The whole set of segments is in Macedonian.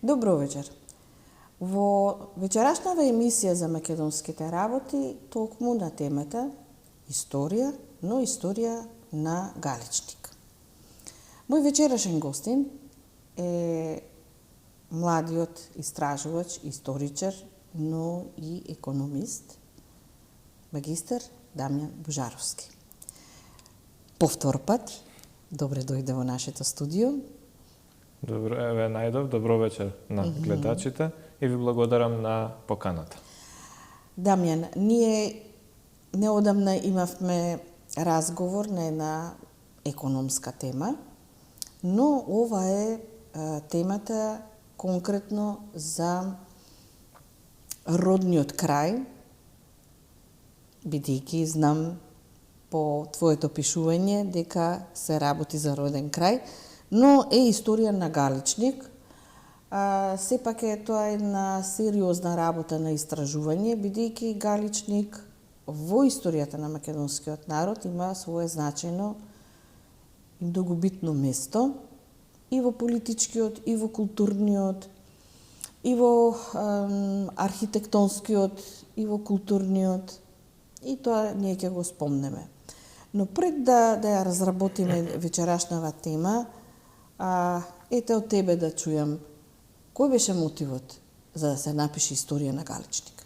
Добро вечер. Во вечерашната емисија за македонските работи токму на темата историја, но историја на Галичник. Мој вечерашен гостин е младиот истражувач, историчар, но и економист, магистар Дамјан Божаровски. Повтор пат, добре дојде во нашето студио. Добро, еве најдов, добро вечер на гледачите и ви благодарам на поканата. Дамјан, ние неодамна имавме разговор на една економска тема, но ова е темата конкретно за родниот крај, бидејќи знам по твоето пишување дека се работи за роден крај, но е историја на Галичник. Сепак е тоа една сериозна работа на истражување, бидејќи Галичник во историјата на македонскиот народ има свое значајно и многу битно место и во политичкиот, и во културниот, и во архитектонскиот, и во културниот, и тоа ние ќе го спомнеме. Но пред да ја разработиме вечерашнава тема, ете од тебе да чујам, кој беше мотивот за да се напише историја на Галичник?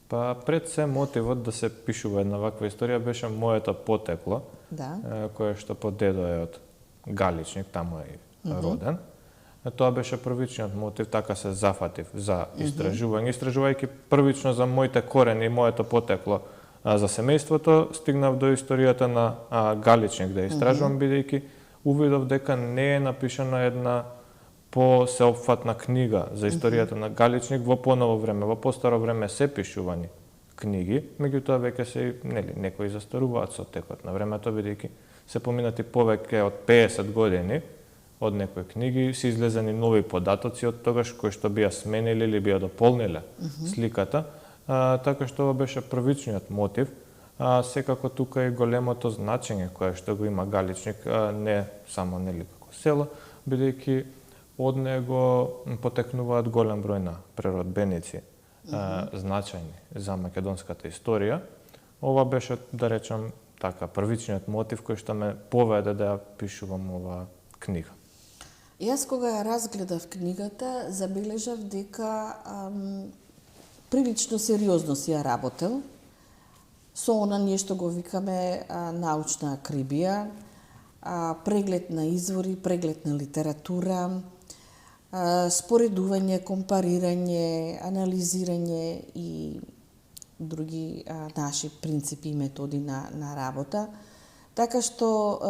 Па пред се мотивот да се пишува една ваква историја беше моето потекло, кое што по дедо е од Галичник, таму е роден. Тоа беше првичниот мотив, така се зафатив за истражување. Истражувајќи првично за моите корени и моето потекло за семејството, стигнав до историјата на Галичник да истражувам, бидејќи увидов дека не е напишана една посеопфатна книга за историјата на Галичник во поново време. Во постаро време се пишувани книги, меѓутоа веќе се некои застаруваат со текот на времето, бидејќи се поминати повеќе од 50 години од некои книги, се излезени нови податоци од тогаш кои што бија сменили или бија дополниле сликата, така што ова беше првичниот мотив. Секако тука е големото значење кое што го има Галичник, не само како село, бидејќи од него потекнуваат голем број на преродбеници значајни за македонската историја. Ова беше, да речам така, првичниот мотив кој што ме поведе да ја пишувам оваа книга. Јас кога ја разгледав книгата, забележав дека прилично сериозно си ја работел. Со она ние што го викаме научна акрибија, преглед на извори, преглед на литература, споредување, компарирање, анализирање и други наши принципи и методи на работа. Така што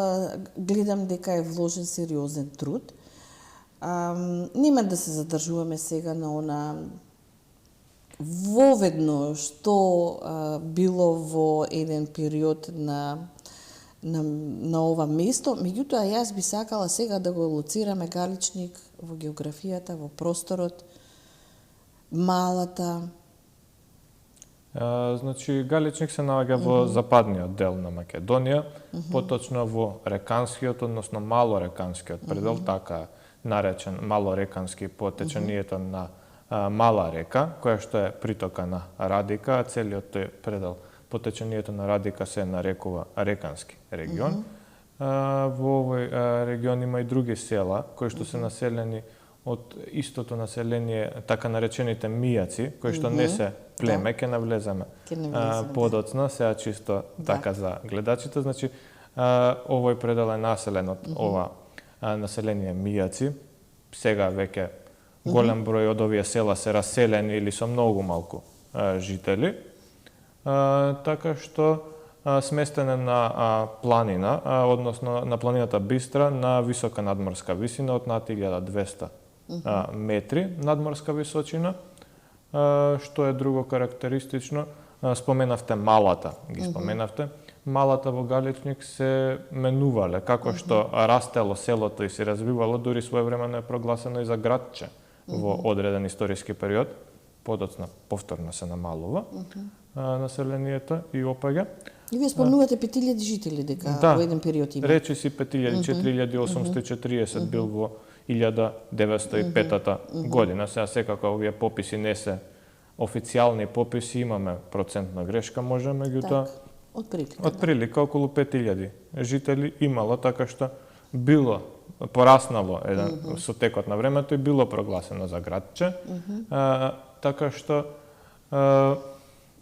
гледам дека е вложен сериозен труд. Нема да се задржуваме сега на она воведно што било во еден период на ова место, меѓутоа јас би сакала сега да го лоцираме Галичник во географијата, во просторот, малата. Значи, Галичник се наоѓа во западниот дел на Македонија, поточно во реканскиот, односно малореканскиот предел, така наречен малорекански по течението на Мала река, која што е притока на Радика, а целиот тој предел по течението на Радика се нарекува Рекански регион. Во овој регион има и други села кои што се населени од истото население, така наречените мијаци, кои што не се племе, ќе навлеземе подоцна, сега чисто така за гледачите. Значи, овој предел е населен од ова население мијаци. Сега веќе голем број од овие села се раселени или со многу малку жители. Така што сместен е на планина, односно на планината Бистра, на висока надморска висина од над 1200 метри надморска височина. Што е друго карактеристично, споменавте малата, ги споменавте. Малата во Галичник се менувале, како што растело селото и се развивало, дури своевремено е прогласено и за градче во одреден историски период. Подоцна повторно се намалува населението и опаѓа. И вие спомнувате 5000 жители дека во еден период има. Речиси 5000, 4840 бил во 1905 година. Сега секако овие пописи не се официјални пописи, имаме процентна грешка, може, меѓутоа отприлика околу 5000 жители имало, така што било пораснало со текот на времето и било прогласено за градче, така што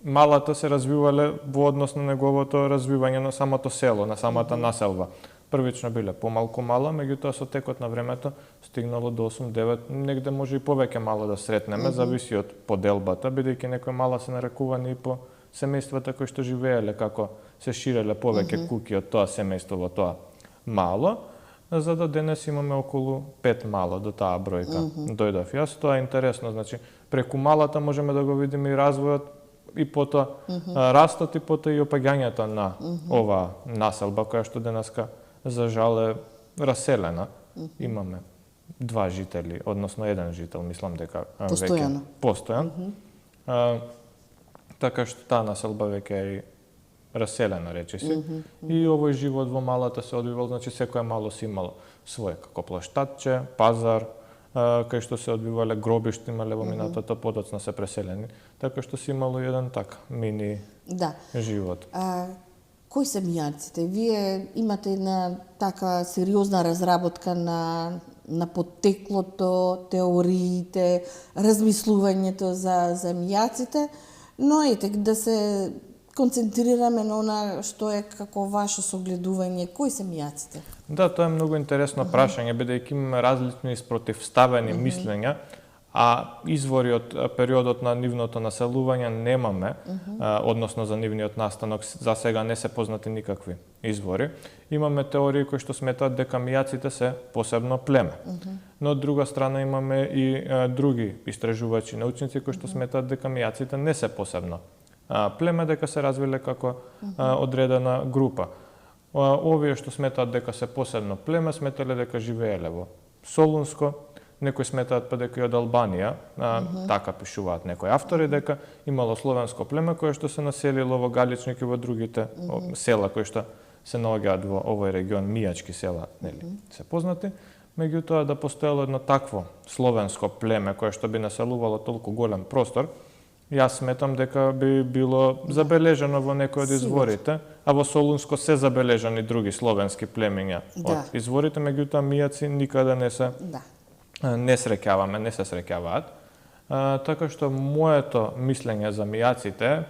малата се развивале во однос на неговото развивање на самото село, на самата населба. Првично биле помалку мала, меѓутоа со текот на времето стигнало до 8-9, негде може и повеќе мало да сретнеме, зависи од поделбата, бидејќи некои мала се нарекувани и по семејствата кои што живееле, како се ширеле повеќе куќи од тоа семејство во тоа мало, за да денес имаме околу 5 мало до таа бројка. Дојдов јас, тоа е интересно, значи преку малата можеме да го видиме и развојот и потоа растот и потоа и опаѓањето на оваа населба која што денеска за жал е раселена. Имаме 2 жители, односно 1 жител, мислам дека веќе постојан. Така што таа населба веќе е раселена, речиси. И овој живот во малата се одвивал, значи секој мало си имало свој како плоштадче, пазар, кај што се одвивале гробишта, имале во минатото, подоцна се преселени. Така што си имало еден така мини живот. Кои се мијаците? Вие имате една така сериозна разработка на потеклото, теориите, размислувањето за мијаците, но ете да се концентрираме на она што е како ваше согледување. Кои се мијаците? Да, тоа е многу интересно прашање, бидејќи имаме различни спротивставени мислења, а извори од периодот на нивното населување немаме, односно за нивниот настанок за сега не се познати никакви извори. Имаме теории кои што сметаат дека мијаците се посебно племе. Но од друга страна имаме и други истражувачи, научници кои што сметаат дека мијаците не се посебно племе, дека се развиле како одредена група. Овие што сметаат дека се посебно племе, сметале дека живееле во Солунско, некои сметаат па дека и од Албанија, така пишуваат некои автори, дека имало словенско племе кое што се населило во Галичник и во другите села кои што се наоѓаат во овој регион, мијачки села, нели, се познати. Меѓутоа да постоело едно такво словенско племе кое што би населувало толку голем простор, јас сметам дека би било забележано во некои од изворите, а во Солунско се забележани други словенски племиња од изворите, меѓутоа мијаци никаде не се не се среќаваат. Така што моето мислење за мијаците е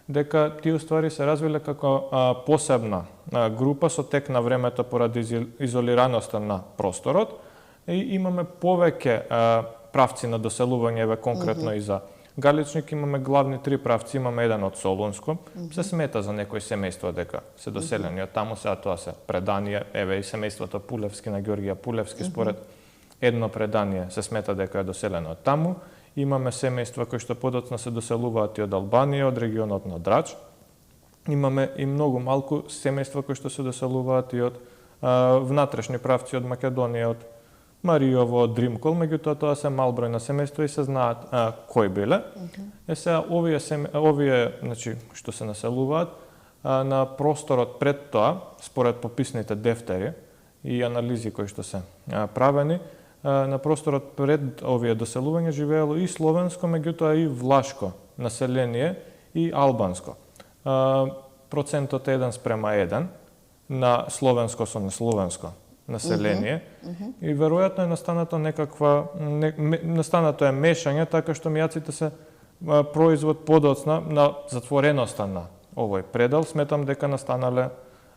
дека тие уствари се развиле како посебна група со тек на времето поради изолираноста на просторот и имаме повеќе правци на доселување, конкретно и за Галичник имаме главни 3 правци, имаме еден од Солунско, се смета за некои семејства дека се доселени од таму, сега тоа се преданија, еве и семејството Пулевски на Ѓоргија Пулевски, според едно предание се смета дека е доселено од таму. Имаме семејства кои што подоцна се доселуваат и од Албанија, од регионот на Драч. Имаме и многу малку семејства кои што се доселуваат и од внатрешни правци од Македонија, од Маријово, од Дримкол, меѓутоа тоа се мал број на семејства и се знаат кои биле. Сега овие значи што се населуваат на просторот пред тоа, според пописните дефтери и анализи кои што се правени, на просторот пред овие доселување живеело и словенско, меѓутоа и влашко население и албанско. Процентот е 1:1 на словенско со несловенско население и веројатно е настанато настанато е мешање, така што мијаците се производ подоцна на затвореноста на овој предел. Сметам дека настанале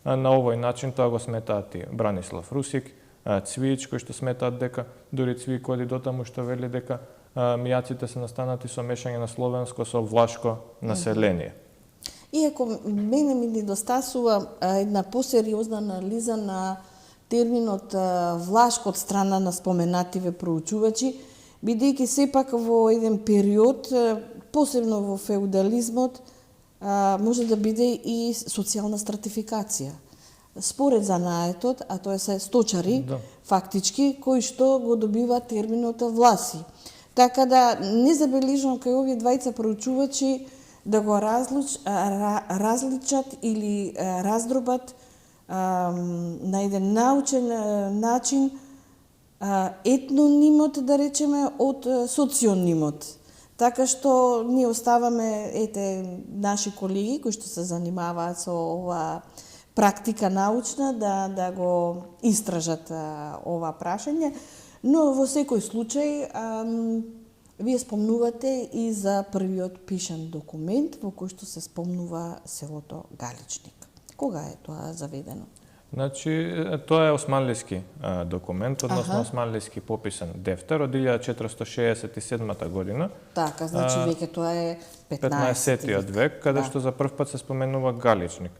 на овој начин, тоа го сметаат и Бранислав Русик, Цвиич, кој што сметаат дека дури Цвик оди до таму што вели дека мијаците се настанати со мешање на словенско со влашко население. Иако мене ми недостасува една посериозна анализа на терминот влашко од страна на споменативе проучувачи, бидејќи сепак во еден период, посебно во феудализмот, може да биде и социјална стратификација. Според занаетот, а тоа се сточари, фактички, кои што го добиваат терминот власи. Така да не забележувам кај овие двајца проучувачи да го различат или раздробат на еден научен начин етнонимот, да речеме, од соционимот. Така што ние оставаме, наши колеги кои што се занимаваат со ова практика научна да го истражат ова прашање, но во секој случај вие спомнувате и за првиот пишан документ во кој што се спомнува селото Галичник. Кога е тоа заведено? Значи, тоа е османлиски документ, односно османлиски пописан дефтер од 1467 година. Така, значи веќе тоа е 15-тиот век, каде што за прв пат се споменува Галичник.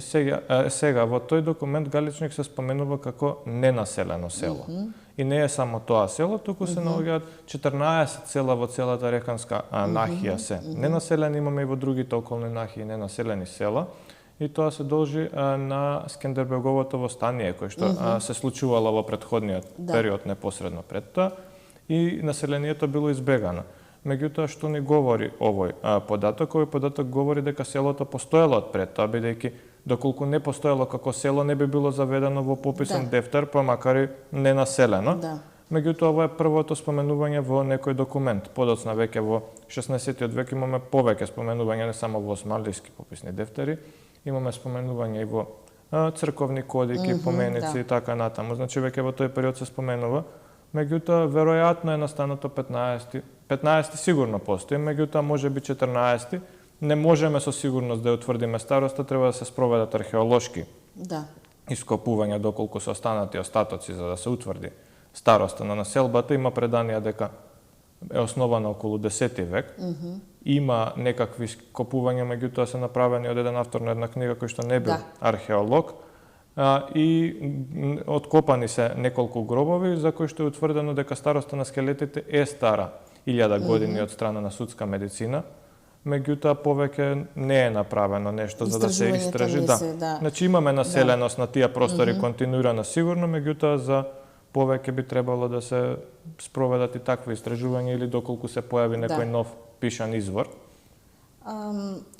Сега во тој документ Галичник се споменува како ненаселено село. И не е само тоа село, туку се наоѓаат 14 села во целата реканска нахија се ненаселени, имаме и во другите околни нахии ненаселени села. И тоа се должи на Скендербеговото востание, кој што се случувало во претходниот период непосредно пред тоа, и населението било избегано. Меѓутоа, што ни говори овој податок? Овој податок говори дека селото постоело од пред тоа, бидејќи доколку не постоело како село, не би било заведено во пописен дефтер, па макар и ненаселено. Меѓутоа, ова е првото споменување во некој документ. Подоцна веќе во 16-тиот век имаме повеќе споменување не само во османлиски пописни дефтери, имаме споменување и во црковни кодики, поменици и така натаму. Значи веќе во тој период се споменува. Меѓутоа, веројатно е настанато 15 сигурно постои, меѓутоа може би 14 не можеме со сигурност да ја утврдиме староста, треба да се спроведат археолошки ископувања доколку се останати остатоци за да се утврди староста на населбата. Има преданија дека е основана околу 10 век. Има некакви ископувања, меѓутоа се направени од еден автор на една книга кој што не бил археолог. И откопани се неколку гробови за кои што е утврдено дека староста на скелетите е стара 1000 години од страна на судска медицина. Меѓутоа повеќе не е направено нешто за да се истражи. Значи имаме населеност на тие простори континуирано сигурно, меѓутоа за повеќе би требало да се спроведат и такви истражувања или доколку се појави некој нов пишан извор.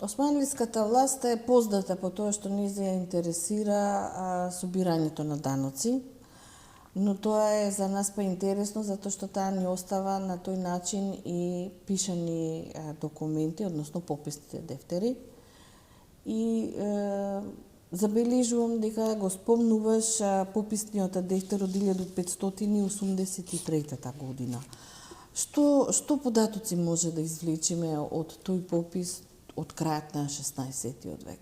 Османлиската власт е позната по тоа што не се интересира собирањето на даноци, но тоа е за нас па интересно затоа што таа ни остава на тој начин и пишани документи, односно пописните дефтери. И забележувам дека го спомнуваш пописниот дефтер од 1583 година. Што податоци може да извлечиме од тој попис од крајот на 16-тиот век?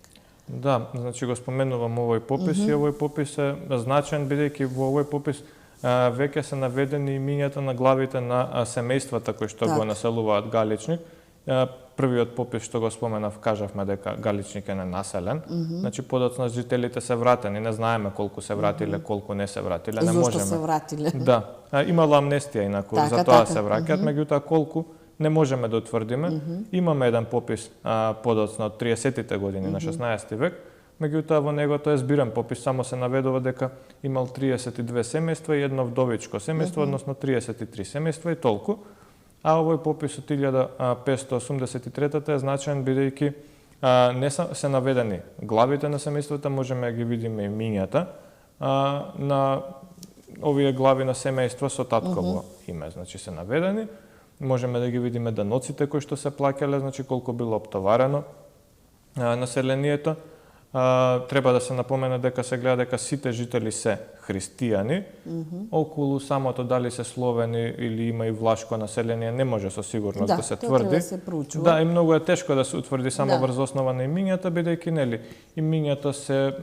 Да, значи го споменувам овој попис и овој попис е значаен бидејќи во овој попис веќе се наведени имињата на главите на семејствата кои што го населуваат Галичник. Првиот попис што го споменав, кажавме дека Галичник е ненаселен. Значи подоцна жителите се вратени, не знаеме колку се вратиле, колку не се вратиле, не можеме. Зошто се вратиле? Да, имало амнестија инаку, за тоа се враќаат, меѓутоа колку не можеме да утврдиме. Имаме еден попис подоцна од 30-тите години на 16 век, меѓутоа во него тоа е збирен попис, само се наведува дека имал 32 семејства и едно вдовичко семејство, односно 33 семејства и толку. А овој попис од 1583 е значаен бидејќи не се наведени главите на семејствата, можеме да ги видиме имињата на овие глави на семејства со татково име, значи се наведени. Можеме да ги видиме даноците кои што се плаќале, значи колку било оптоварено населението. Треба да се напомене дека се гледа дека сите жители се христијани. Околу самото дали се словени или има и влашко население не може со сигурност да се тврди. Да се проучува. Да, и многу е тешко да се утврди само врз основа на имињата, бидејќи нели имињата се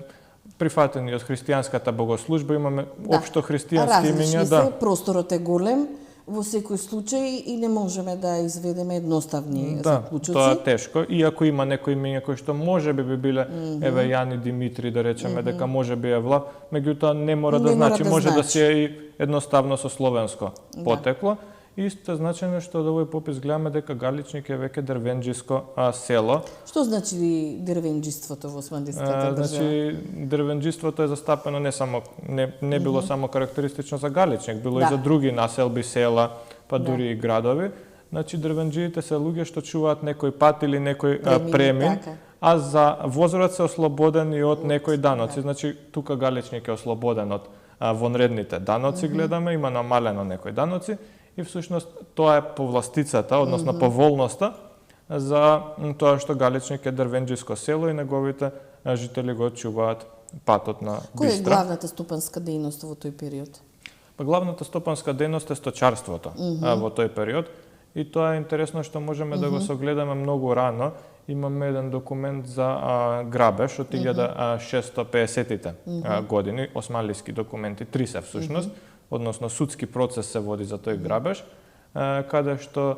прифатени од христијанската богослужба, имаме општо христијански имиња, се, просторот е голем во секој случај и не можеме да изведеме едноставни заклучоци. Да, тоа е тешко. Иако има некои имиња кои што можеби би биле еве Јани Димитри, да речеме дека можеби е Влав, меѓутоа не мора да значи, може да се и едноставно со словенско потекло. Исто е значено што од овој попис гледаме дека Галичник е веќе дрвенџиско село. Што значи дрвенџиството во османлиската држава? Значи дрвенџиството е застапено не било само карактеристично за Галичник, било и за други населби, села, па дури и градови. Значи дрвенџиите се луѓе што чуваат некој пат или некој премин, а за возраст се ослободени од некои даноци. Значи тука Галичник е ослободен од вонредните даноци гледаме, има намалено некои даноци и всушност тоа е повластицата, односно поволноста за тоа што Галичник е дрвенџиско село и неговите жители го чуваат патот на Бистра. Која е главната стопанска дејност во тој период? Главната стопанска дејност е сточарството во тој период и тоа е интересно што можеме да го согледаме многу рано. Имаме еден документ за грабеж од 1650-тите години, османлиски документи, 3 се всушност, односно судски процес се води за тој грабеж, каде што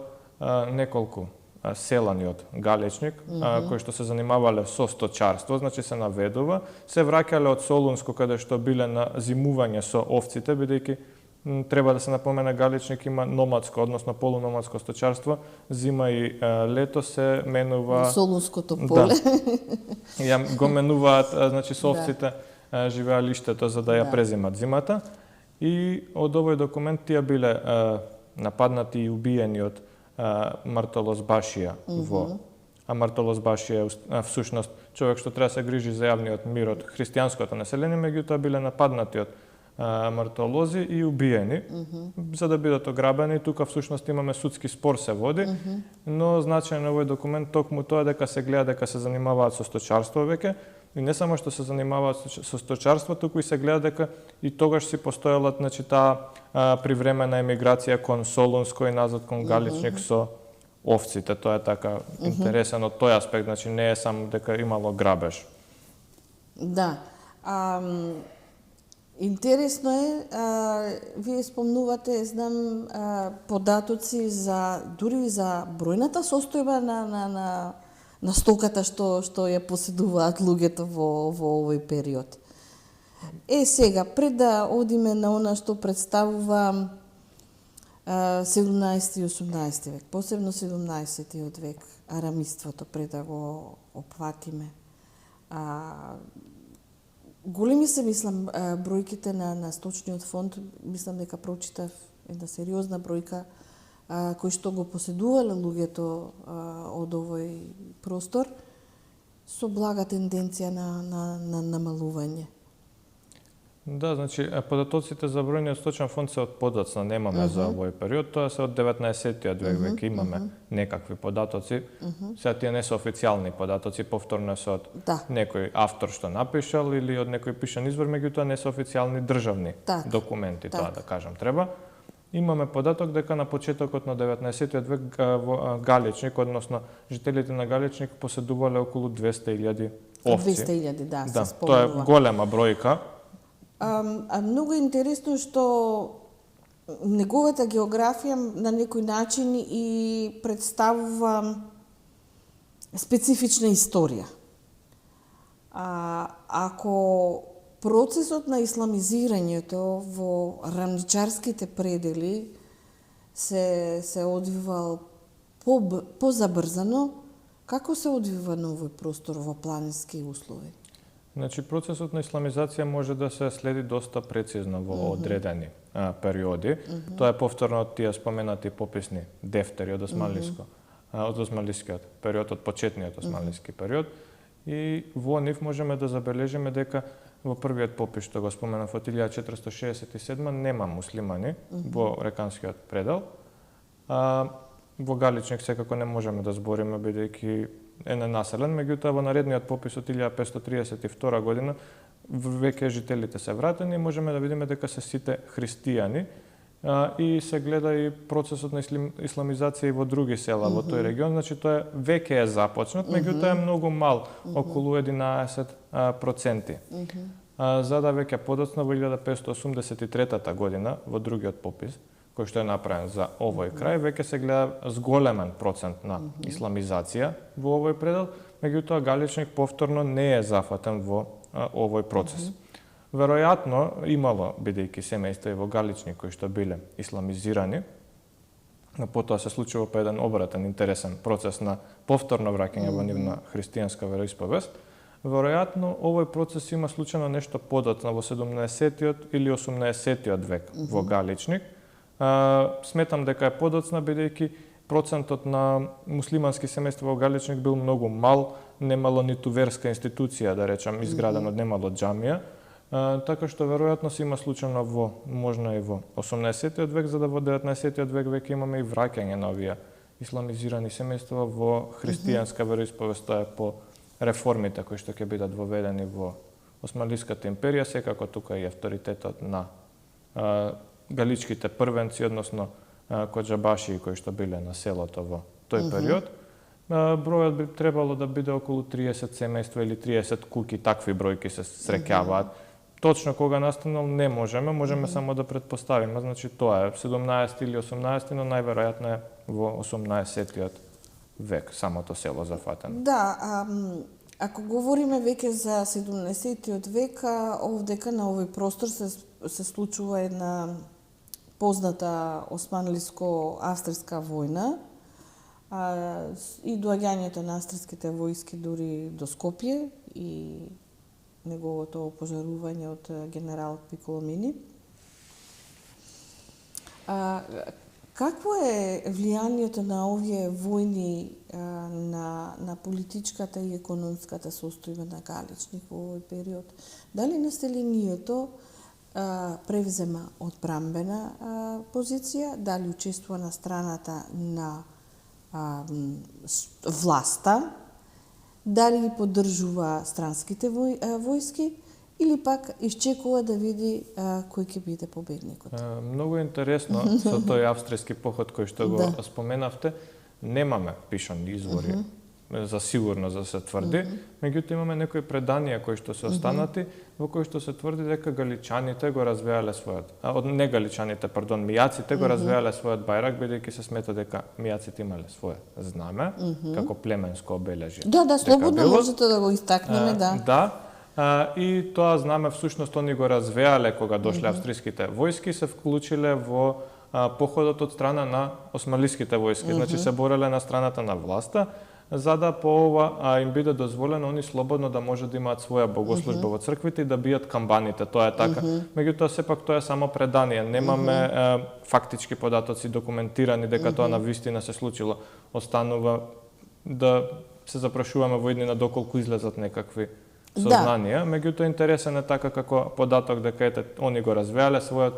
неколку селани од Галичник, кои што се занимавале со сточарство, значи се наведува, се враќале од Солунско, каде што биле на зимување со овците, бидејќи треба да се напомене Галичник има номадско, односно полуномадско сточарство, зима и лето се менува Солунското поле. Да. Го менуваат, значи со овците живеалиштето за да ја презимат зимата. И од овој документ тие биле нападнати и убиени од Мартолозбашија во Мартолозбашија е всушност човек што треба да се грижи за јавниот мир од христијанското население, меѓутоа биле нападнати од мартолози и убиени за да бидат ограбени. Тука всушност имаме судски спор се води, но значајно овој документ токму тоа дека се гледа дека се занимаваат со сточарство веќе и не само што се занимаваат со сточарство, туку и се гледа дека и тогаш си постоела значи таа привремена емиграција кон Солунско и назад кон Галичник со овците. Тоа е така интересен од тој аспект, значи не е само дека имало грабеж. Да. Интересно е, вие спомнувате, знам, податоци за дури за бројната состојба на стоката што ја поседуваат луѓето во овој период. Сега, пред да одиме на она што представува 17 и 18 век, посебно 17 век, арамиството, пред да го опфатиме. Големи се, мислам, бројките на сточниот фонд, мислам дека прочитав една сериозна бројка кои што го поседувале луѓето од овој простор со блага тенденција на намалување. Да, значи податоците за бројниот сточен фонд се од подоцна, немаме за овој период, тоа се од 19-тиот век веќе имаме некакви податоци. Сега тие не се официјални податоци, повторно се од некој автор што напишал или од некој пишан извор, меѓутоа не се официјални државни документи, тоа да кажам треба. Имаме податок дека на почетокот на 19-тиот век во Галичник, односно жителите на Галичник поседувале околу 200.000 овци. 200.000, да, се спомнува. Тоа е голема бројка. Многу интересно што неговата географија на некој начин и представува специфична историја. Ако процесот на исламизирањето во рамничарските предели се одвивал позабрзано, како се одвива на овој простор во планински услови? Значи, процесот на исламизација може да се следи доста прецизно во одредени периоди. Тоа е повторно од тие споменати пописни дефтери од од османлискиот период, од почетниот османлиски период. И во нив можеме да забележиме дека во првиот попис што го споменав од 1467 нема муслимани во реканскиот предел. Во Галичник секако не можеме да збориме бидејќи е ненаселен, меѓутоа во наредниот попис од 1532 година веќе жителите се вратени и можеме да видиме дека се сите христијани и се гледа и процесот на исламизација и во други села во тој регион, значи тоа веќе е започнат, меѓутоа е многу мал, околу 11%. За да веќе подоцна во 1583 година во другиот попис кој што е направен за овој крај, веќе се гледа зголемен процент на исламизација во овој предел, меѓутоа Галичник повторно не е зафатен во овој процес. Веројатно имало, бидејќи семејства и во Галичник кои што биле исламизирани, но потоа се случува по еден обратен интересен процес на повторно враќање во нивна христијанска вероисповест. Веројатно овој процес има случајно нешто подоцна во 17-тиот или 18-тиот век во Галичник. Сметам дека е подоцна бидејќи процентот на муслимански семејства во Галичник бил многу мал, немало ниту верска институција, да речам, изградено, немало џамија. Така што веројатно се има случајно можно и во 18-тиот век, за да во 19-тиот век веќе имаме и враќање на овие исламизирани семејства во христијанска вероисповест, тоа е по реформите кои што ќе бидат воведени во Османлиската империја, секако тука и авторитетот на галичките првенци, односно коџабаши кои што биле на селото во тој период. Бројот би требало да биде околу 30 семејства или 30 куќи, такви бројки се среќаваат. Точно кога настанал не можеме само да претпоставиме, значи тоа е 17 или 18, но најверојатно е во 18-тиот век самото село зафатено. Да, ако говориме веќе за 17-тиот век, овдека на овој простор се случува една позната османлиско-австрийска војна, и доаѓањето на австриските војски дури до Скопје и неговото опожарување од генерал Пиколомини. Какво е влијанието на овие војни на политичката и економската состојба на Галичник во овој период? Дали населението превзема одбранбена позиција, дали учествува на страната на власта, дали ги поддржува странските војски или пак исчекува да види кој ќе биде победникот. Многу интересно со тој австријски поход кој што го споменавте, немаме пишани извори за сигурно за се тврди, меѓутоа имаме некои преданија кои што се останати, во кои што се тврди дека галичаните го развеале својот, не галичаните, пардон, мијаците го развеале својот бајрак, бидејќи се смета дека мијаците имале свое знаме, како племенско обележје. Да, слободно можете да го истакнеме, да. Да, и тоа знаме всушност они го развеале кога дошле австријските војски, се вклучиле во походот од страна на османлиските војски, значи се бореле на страната на власта, за да по ова им биде дозволено они слободно да може да имаат своја богослужба во црквите и да бијат камбаните, тоа е така. Меѓутоа сепак тоа е само предание, немаме фактички податоци документирани дека тоа на вистина се случило. Останува да се запрашуваме во иднина доколку излезат некакви сознанија, меѓутоа интересен е така како податок дека ете они го развеале својот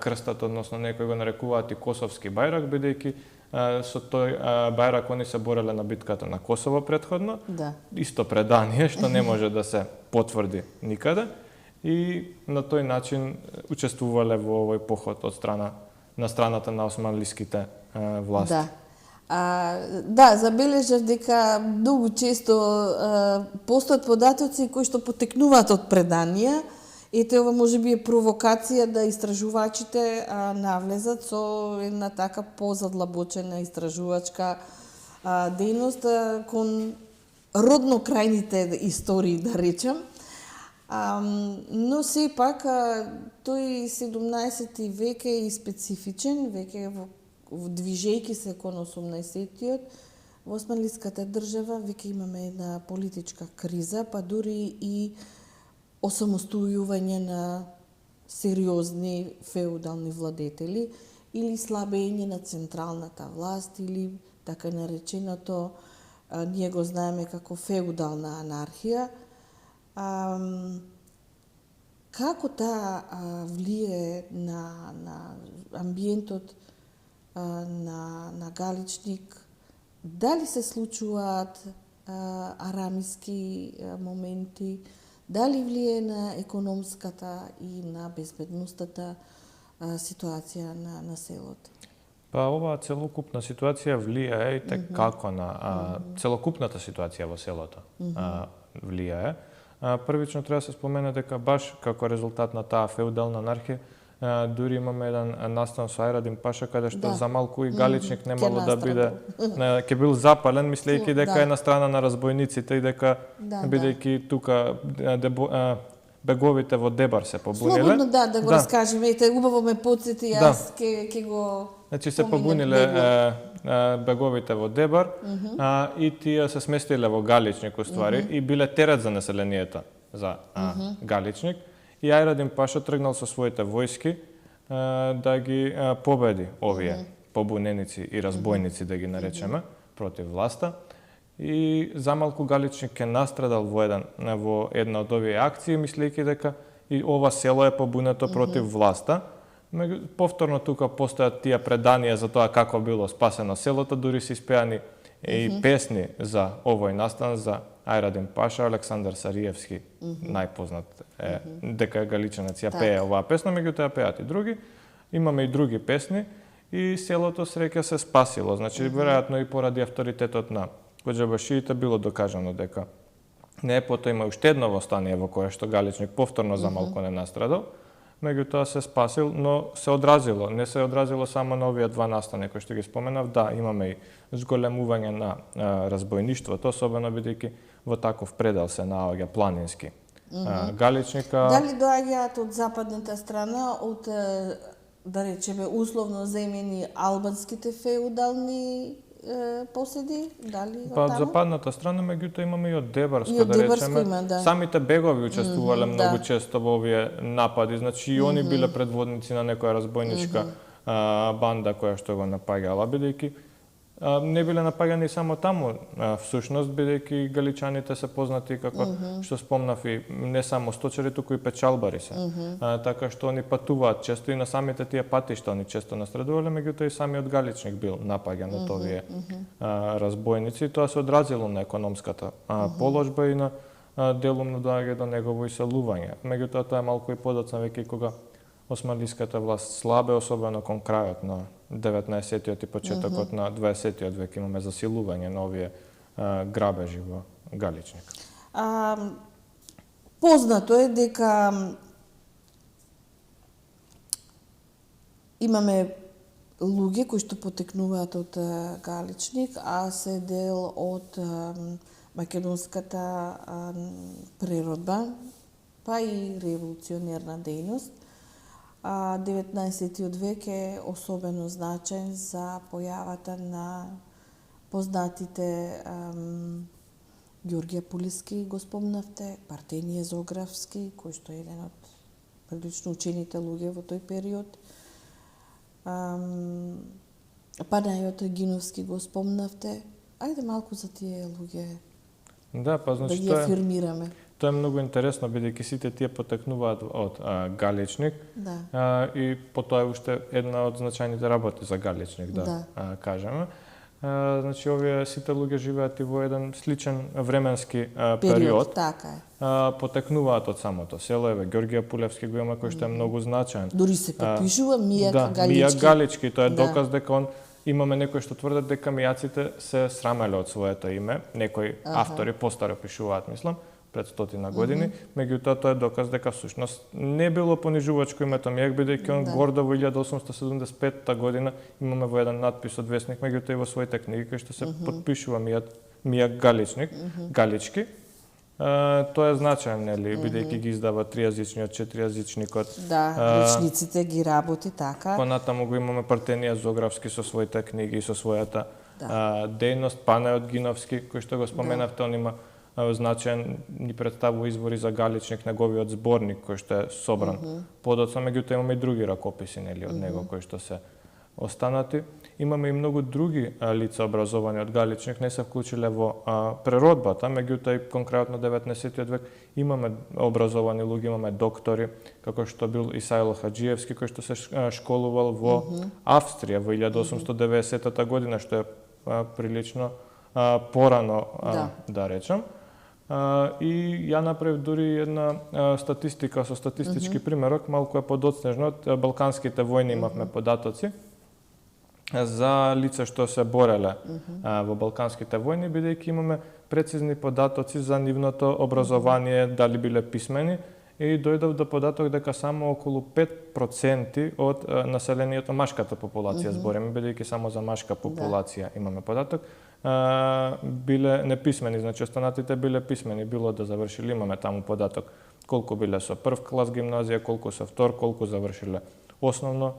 крстат, односно некои го нарекуваат и косовски бајрак, бидејќи со тој бајрак они се бореле на битката на Косово претходно. Да. Исто предание што не може да се потврди никаде и на тој начин учествувале во овој поход од страната на османлиските власти. Да. Да, забележав дека многу често постојат податоци кои што потекнуваат од преданија. Ете, ова може би е провокација да истражувачите навлезат со една така позадлабочена истражувачка дејност кон родно крајните истории, да речем. Но сепак тој 17 век е и специфичен, веќе движејќи се кон 18-тиот, во османлиската држава веќе имаме една политичка криза, па дури и осамостојување на сериозни феудални владетели или слабење на централната власт или така нареченото, ние го знаеме како феудална анархија. Како таа влие на амбиентот на Галичник? Дали се случуваат арамиски моменти? Дали влие на економската и на безбедността ситуација на селото? Па оваа целокупна ситуација влијае и како на целокупната ситуација во селото влијае. Првично треба да се спомене дека баш како резултат на таа феудална анархија дури имаме еден настан со Ајрадин Паша каде што за малку и Галичник немало да биде ќе бил запален, мислејќи дека е на страна на разбојниците и дека бидејќи тука беговите во Дебар се побуниле. Слободно да го раскажеме, ете убаво ме потсети, јас ќе го. Значи се побуниле беговите во Дебар и тие се сместиле во Галичник уствари и биле терет за населението за Галичник. И Ајрадин Паша тргнал со своите војски да ги победи овие побуненици и разбојници, да ги наречеме, против власта. И замалку Галичник е настрадал во една од овие акции, мислејќи дека и ова село е побунето против власта. Повторно тука постојат тие преданија за тоа како било спасено селото, дури се испеани и песни за овој настан, за Ајрадин Паша, Александар Сариевски, најпознат е, дека е галичанец, ја пее оваа песна, меѓутоа ја пеат и други. Имаме и други песни и селото среќа се спасило. Значи, веројатно и поради авторитетот на коџабашиите било докажано дека не е потоа има уште едно востание во кое што Галичник повторно за малку не настрадал, меѓутоа се спасил, но се одразило. Не се одразило само на овие два настани кои што ги споменав. Да, имаме и зголемување на разбојништвото, особено бидејќи во таков предел се наоѓа планински. Галичника... Дали доаѓаат од западната страна, од, да речеме, условно земени албанските феудални поседи, дали Па од таму? западната страна, меѓутоа имаме и од Дебарско, И од да Дебарско речеме. има, да. Самите бегови учествувале многу да. често во овие напади, значи и они биле предводници на некоја разбојничка банда која што го напаѓала, бидејќи не биле напаѓани само таму, всушност, бидејќи галичаните се познати како што спомнав и не само сточари, туку и печалбари се. Така што они патуваат често и на самите тие патишта они често настрадувале, меѓутоа и самиот Галичник бил напаѓан од овие разбојници. Тоа се одразило на економската положба и на делумно доаѓа до негово иселување. Меѓутоа тоа е малку и подоцна веќе кога османлиската власт слабе, особено кон крајот на 19-тиот и почетокот на 20-тиот век имаме засилување на овие грабежи во Галичник. Познато е дека имаме луѓе кои што потекнуваат од Галичник, а се дел од македонската природба, па и револуционерна дејност. 19-тиот век е особено значаен за појавата на познатите Ѓорѓе Пулиски, го спомнавте, Партенije Зографски, кој што е еден од прилично учените луѓе во тој период. Панајот Гиновски го спомнавте. Ајде малку за тие луѓе Да, па значи да ги афирмираме. Тоа е многу интересно, бидејќи сите тие потекнуваат од Галичник. Да. И потоа е уште една од значајните работи за Галичник, да кажеме. Значи, овие сите луѓе живеат и во еден сличен временски период. Така е. Потекнуваат од самото село, еве Ѓорѓе Пулевски го има кој што е многу значаен. Дури се подпишува Мијак Галички. Мијак Галички, тоа е доказ дека он имаме некои што тврдат дека мијаците се срамеле од своето име, некои автори постаро пишуваат, мислам, пред 100 години, меѓутоа тоа е доказ дека всушност не било понижувачко името Мијак, бидејќи он гордо во 1875 година имаме во еден надпис од весник, меѓутоа и во своите книги кои што се подпишува Мијак Галичник, Галички. Тоа е значаен, нели, бидејќи ги издава тријазичниот, четиријазичникот. Да, речниците ги работи така. Понатаму го имаме Партенije Зографски со своите книги и со својата дејност, Панајот Гиновски, кој што го споменавте, он има значаен, ни представува извори за Галичник, неговиот зборник кој што е собран подоцна, меѓутоа имаме и други ракописи, нели, од него кои што се останати. Имаме и многу други лица образовани од Галичник, не се вклучиле во природбата, меѓутоа и кон крајот на 19-тиот век имаме образовани луѓе, имаме доктори, како што бил Исаило Хаџиевски, кој што се школувал во Австрија во 1890 година, што е прилично порано, да речем. И ја направив дури една статистика со статистички примерок, малку е подоцнежно, од Балканските војни имавме податоци за лица што се бореле во Балканските војни, бидејќи имаме прецизни податоци за нивното образование, дали биле писмени, и дојдов до податок дека само околу 5% од населението, машката популација збориме, бидејќи само за машка популација имаме податок, биле неписмени, значи останатите биле писмени, било да завршили, имаме таму податок колку биле со прв клас гимназија, колку со втор, колку завршиле основно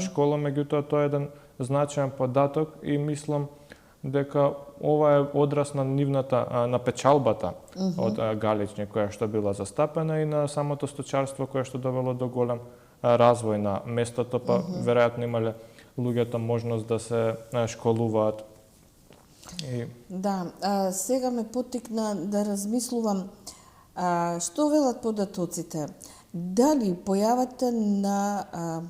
школа, меѓутоа тоа е еден значаен податок и мислам дека ова е одраз на нивната, на печалбата од Галичник, која што била застапена, и на самото сточарство кое што довело до голем развој на местото, па веројатно имале луѓето можност да се школуваат. Да, сега ме поттикна да размислувам што велат податоците. дали појавата на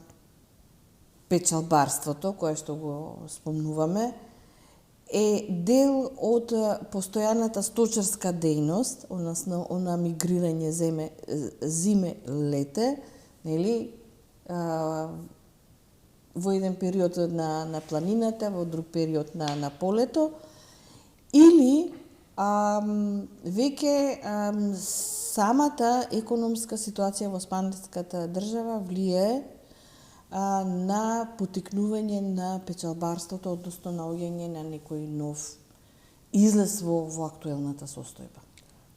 печалбарството, кое што го спомнуваме, е дел од постојаната сточарска дејност, односно она мигрирање зиме-лете, нели, во еден период на планината, во друг период на полето, или веќе самата економска ситуација во Испанската држава влијае на потикнување на печалбарството, односно наоѓање на некој нов излез во актуелната состојба.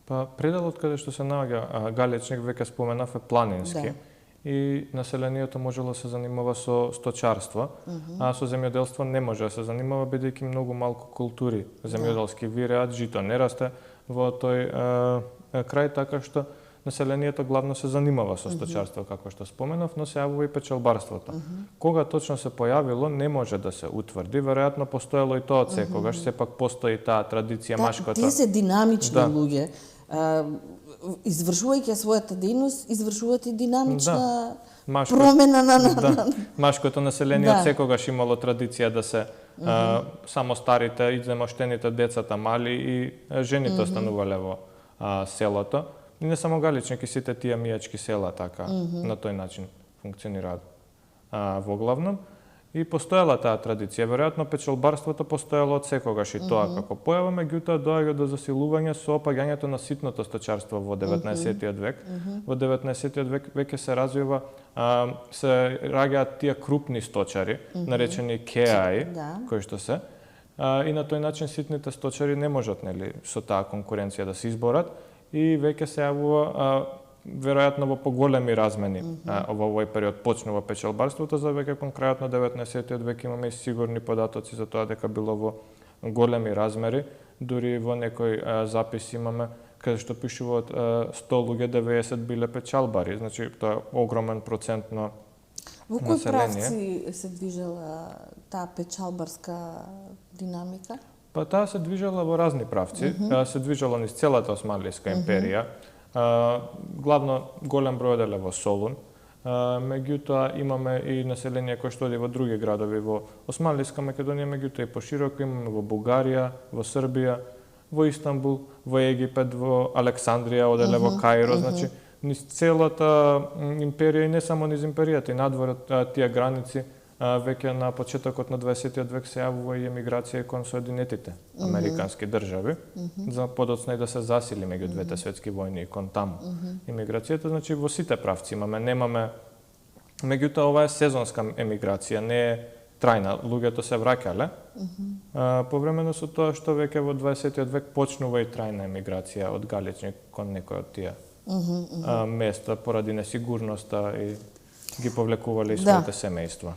Па пределот каде што се наоѓа Галечник, веќе споменав, е планински. Да. И населението можело да се занимава со сточарство, а со земјоделство не може да се занимава, бидејќи многу малку култури земјоделски виреат, жито не расте во тој крај, така што населението главно се занимава со сточарство, како што споменав, но се јавува и печалбарството. Кога точно се појавило, не може да се утврди, веројатно постоело и тоа од секогаш, сепак постои таа традиција машкото. Тие се динамични луѓе. Извршувајќи својата дејност, извршуваат и динамична промена на машкото население од секогаш имало традиција да се само старите и земоштените, децата мали и жените останувале во селото. И не само Галичник, и сите тие мијачки села така на тој начин функционираат во главном. И постоела таа традиција, веројатно печалбарството постоело од секогаш и тоа како појава, меѓутоа доаѓа до засилување со опаѓањето на ситното сточарство во 19 век. Во 19 век веќе се развива, се раѓаат тие крупни сточари, наречени кеаи, кои што се, и на тој начин ситните сточари не можат, нели, со таа конкуренција да се изборат и веќе се јавува веројатно во поголеми размени во овој период почнува печалбарството, за веќе кон крајот на 19 век имаме и сигурни податоци за тоа дека било во големи размери, дури во некој запис имаме каде што пишува од 100 луѓе 90 биле печалбари, значи тоа е огромен процент на во кои правци се движела таа печалбарска динамика? Па таа се движела во разни правци, се движела низ целата Османлиска империја. Главно голем број оделе во Солун, меѓутоа имаме и население кое што оди во други градови во Османлиска Македонија, меѓутоа и пошироко имаме во Бугарија, во Србија, во Истанбул, во Египет, во Александрија, оделе во Каиро, значи низ целата империја и не само низ империјата, и надвор тие граници, веќе на почетокот на 20 век се јавува и емиграција кон Соединетите американски држави, за подоцна и да се засили меѓу двете светски војни и кон таму. Емиграцијата, значи во сите правци немаме, меѓутоа ова е сезонска емиграција, не е трајна, луѓето се враќале. Повремено со тоа што веќе во 20 век почнува и трајна емиграција од Галичник кон некој од тие места поради несигурноста и ги повлекувале и своите семејства.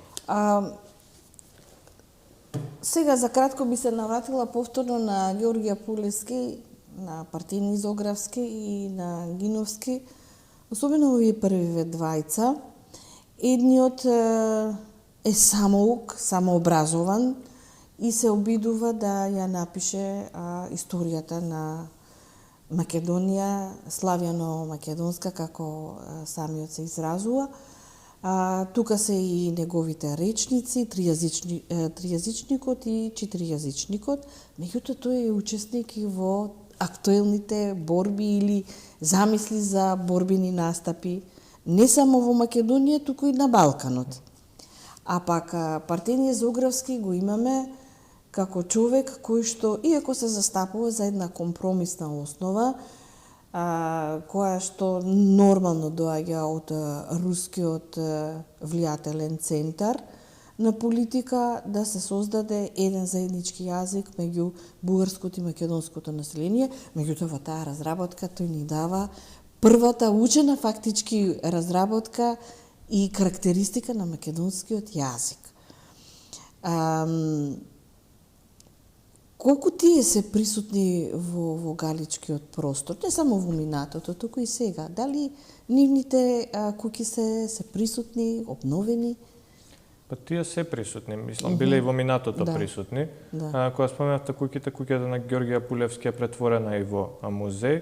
Сега за кратко би се навратила повторно на Георгија Пулески, на Партини Зографски и на Гиновски, особено овие првиве двајца. Едниот е самоук, самообразован и се обидува да ја напише историјата на Македонија, славјано-македонска, како самиот се изразува. Тука се и неговите речници, тријазичникот и четиријазичникот, меѓутоа тој е учесник и во актуелните борби или замисли за борбени настапи, не само во Македонија, туку и на Балканот. А пак Партенije Зографски го имаме како човек кој што, иако се застапува за една компромисна основа, која што нормално доаѓа од рускиот влијателен центар на политика, да се создаде еден заеднички јазик меѓу бугарското и македонското население. Меѓутоа во таа разработка тој ни дава првата учена фактички разработка и карактеристика на македонскиот јазик. Колку тие се присутни во галичкиот простор, не само во минатото, туку и сега? Дали нивните куќи се присутни, обновени? Па тие се присутни, мислам, биле и во минатото присутни. Кога споменавте куќата на Ѓорѓе Апулевски е претворена и во музеј,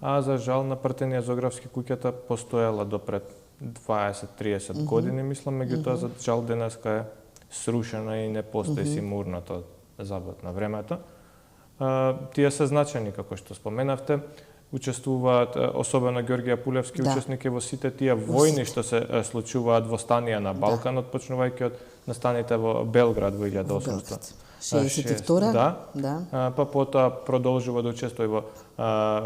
а за жал на Партенија Зографски куќата постоела до пред 20-30 години, мислам, меѓутоа за жал денеска е срушена и не постои симурното забот на времето. Тие се значени, како што споменавте, учествуваат, особено Ѓорѓе Апулевски, учесник е во сите тие војни што се случуваат во станија на Балканот, почнувајќи од настаните во Белград во 1862. Па потоа продолжува да учествува во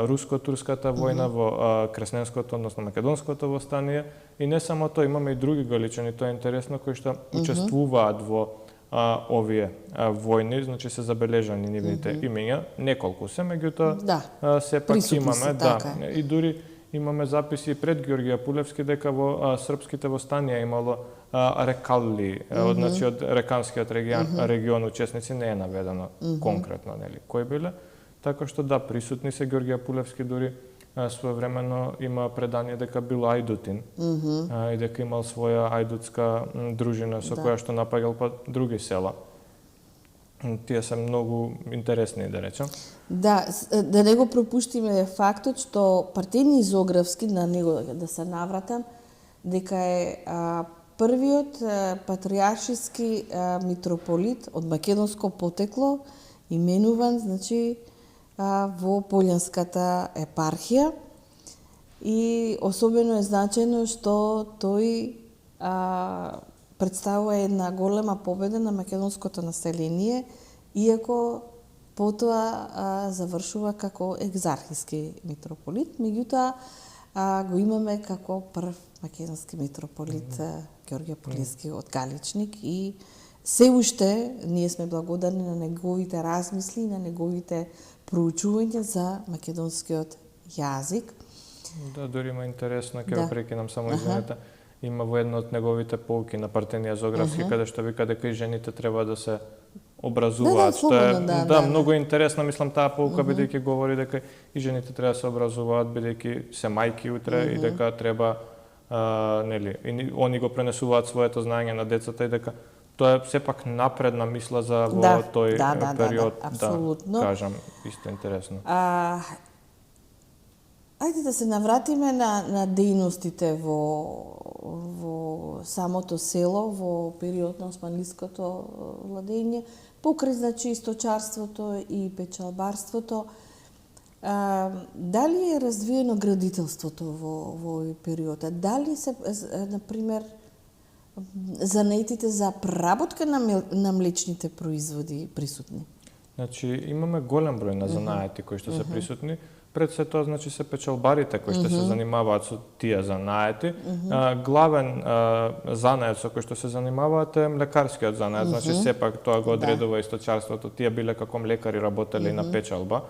руско-турската војна, во Кресненското, односно Македонското востание. И не само тоа, имаме и други галичани, тоа е интересно, кои што учествуваат во овие војни, значи се забележани нивните имења, неколку се, меѓутоа сепак имаме, и дури имаме записи пред Ѓорѓе Апулевски дека во српските востанија имало рекалли, значи од реканскиот регион учесници, не е наведено конкретно, нели, кои биле, така што присутни се Ѓорѓе Апулевски, дури своевремено има предание дека бил ајдутин и дека имал своја ајдутска дружина со која што напаѓал па други села. Тие се многу интересни, да речем. Да не го пропуштиме фактот што Партенија Зографски, на него да се навратам, дека е првиот патриаршиски митрополит од македонско потекло, именуван, значи, во Полјанската епархија, и особено е значено што тој представува една голема победа на македонското население, иако потоа завршува како екзархиски митрополит, меѓутоа го имаме како прв македонски митрополит Ѓорѓе Апулевски од Галичник, и се уште ние сме благодарни на неговите размисли и на неговите проучување за македонскиот јазик. Да, дури има интересно, ќе прекинам само извинете. Има во една од неговите полки на Партенија Зографски, каде што вика дека и жените треба да се образуваат, што е многу интересно, мислам, таа полка, бидејќи говори дека и жените треба да се образуваат, бидејќи се мајки утре, и дека треба, нели, и они го пренесуваат своето знаење на децата, и дека тоа е сепак напредна мисла за во тој период, кажам, исто интересно. Ајде да се навратиме на дејностите во самото село во период на османлиското владење, покрај, значи, сточарството и печалбарството. Дали е развиено градителството во овој период? Дали се, например, занаетите за преработка на млечните производи присутни? Значи, имаме голем број на занаети кои што се присутни. Пред се тоа, значи, се печалбарите кои што се занимаваат со тие занаети. Главен занает со кој што се занимаваат е млекарскиот занает, значи сепак тоа го одредува и сточарството. Тие биле како млекари, работеле на печалба